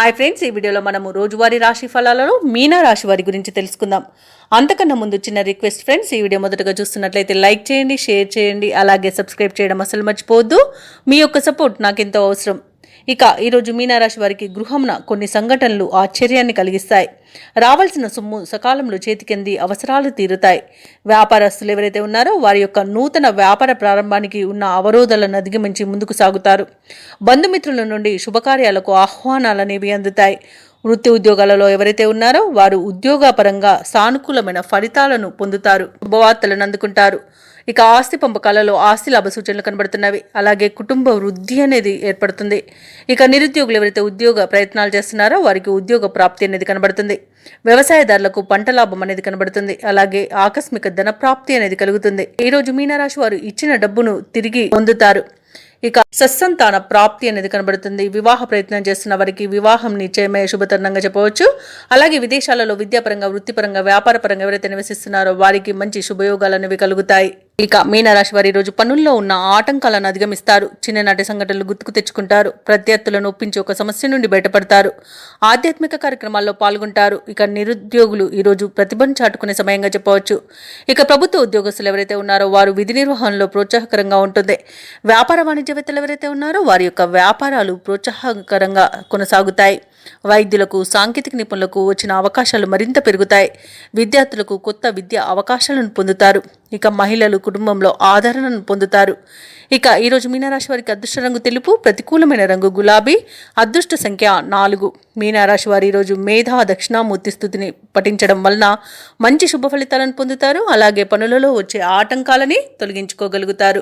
Hi friends, ఈ వీడియోలో మనము రోజువారీ రాశి ఫలాలలో మీనా రాశి వారి గురించి తెలుసుకుందాం. అంతకన్నా ముందు చిన్న రిక్వెస్ట్ ఫ్రెండ్స్, ఈ వీడియో మొదటగా చూస్తున్నట్లయితే లైక్ చేయండి, షేర్ చేయండి, అలాగే సబ్స్క్రైబ్ చేయడం అసలు మర్చిపోవద్దు. మీ యొక్క సపోర్ట్ నాకెంతో అవసరం. ఇక ఈరోజు మీనారాశి వారికి గృహంన కొన్ని సంఘటనలు ఆశ్చర్యాన్ని కలిగిస్తాయి. రావాల్సిన సొమ్ము సకాలంలో చేతికంది అవసరాలు తీరుతాయి. వ్యాపారస్తులు ఎవరైతే ఉన్నారో వారి యొక్క నూతన వ్యాపార ప్రారంభానికి ఉన్న అవరోధాలను అధిగమించి ముందుకు సాగుతారు. బంధుమిత్రుల నుండి శుభకార్యాలకు ఆహ్వానాలు అనేవి అందుతాయి. వృత్తి ఉద్యోగాలలో ఎవరైతే ఉన్నారో వారు ఉద్యోగపరంగా సానుకూలమైన ఫలితాలను పొందుతారు, శుభవార్తలను అందుకుంటారు. ఇక ఆస్తి పంపకాలలో ఆస్తి లాభ సూచనలు కనబడుతున్నవి. అలాగే కుటుంబ వృద్ధి అనేది ఏర్పడుతుంది. ఇక నిరుద్యోగులు ఎవరైతే ఉద్యోగ ప్రయత్నాలు చేస్తున్నారో వారికి ఉద్యోగ ప్రాప్తి అనేది కనబడుతుంది. వ్యవసాయదారులకు పంట లాభం అనేది కనబడుతుంది. అలాగే ఆకస్మిక ధన ప్రాప్తి అనేది కలుగుతుంది. ఈ రోజు మీనరాశి వారు ఇచ్చిన డబ్బును తిరిగి పొందుతారు. ఇక సత్సంతాన ప్రాప్తి అనేది కనబడుతుంది. వివాహ ప్రయత్నం చేస్తున్న వారికి వివాహం నిశ్చయమయ్యే శుభతరుణంగా చెప్పవచ్చు. అలాగే విదేశాలలో విద్యాపరంగా, వృత్తిపరంగా, వ్యాపారపరంగా ఎవరైతే నివసిస్తున్నారో వారికి మంచి శుభయోగాలు అనేవి కలుగుతాయి. ఇక మీనరాశి వారి రోజు పనుల్లో ఉన్న ఆటంకాలను అధిగమిస్తారు. చిన్ననాటి సంఘటనలు గుర్తుకు తెచ్చుకుంటారు. ప్రత్యర్థులను ఒప్పించి ఒక సమస్య నుండి బయటపడతారు. ఆధ్యాత్మిక కార్యక్రమాల్లో పాల్గొంటారు. ఇక నిరుద్యోగులు ఈరోజు ప్రతిభను చాటుకునే సమయంగా చెప్పవచ్చు. ఇక ప్రభుత్వ ఉద్యోగస్తులు ఎవరైతే ఉన్నారో వారు విధి నిర్వహణలో ప్రోత్సాహకరంగా ఉంటుంది. వ్యాపార వాణిజ్యవేత్తలు ఎవరైతే ఉన్నారో వారి యొక్క వ్యాపారాలు ప్రోత్సాహకరంగా కొనసాగుతాయి. వైద్యులకు, సాంకేతిక నిపుణులకు వచ్చిన అవకాశాలు మరింత పెరుగుతాయి. విద్యార్థులకు కొత్త విద్యా అవకాశాలను పొందుతారు. ఇక మహిళలు కుటుంబంలో ఆదరణను పొందుతారు. ఇక ఈరోజు మీనరాశి వారికి అదృష్ట రంగు తెలుపు, ప్రతికూలమైన రంగు గులాబీ, అదృష్ట సంఖ్య 4. మీనరాశి వారి ఈరోజు మేధా దక్షిణామూర్తి స్థుతిని పఠించడం వలన మంచి శుభ ఫలితాలను పొందుతారు. అలాగే పనులలో వచ్చే ఆటంకాలని తొలగించుకోగలుగుతారు.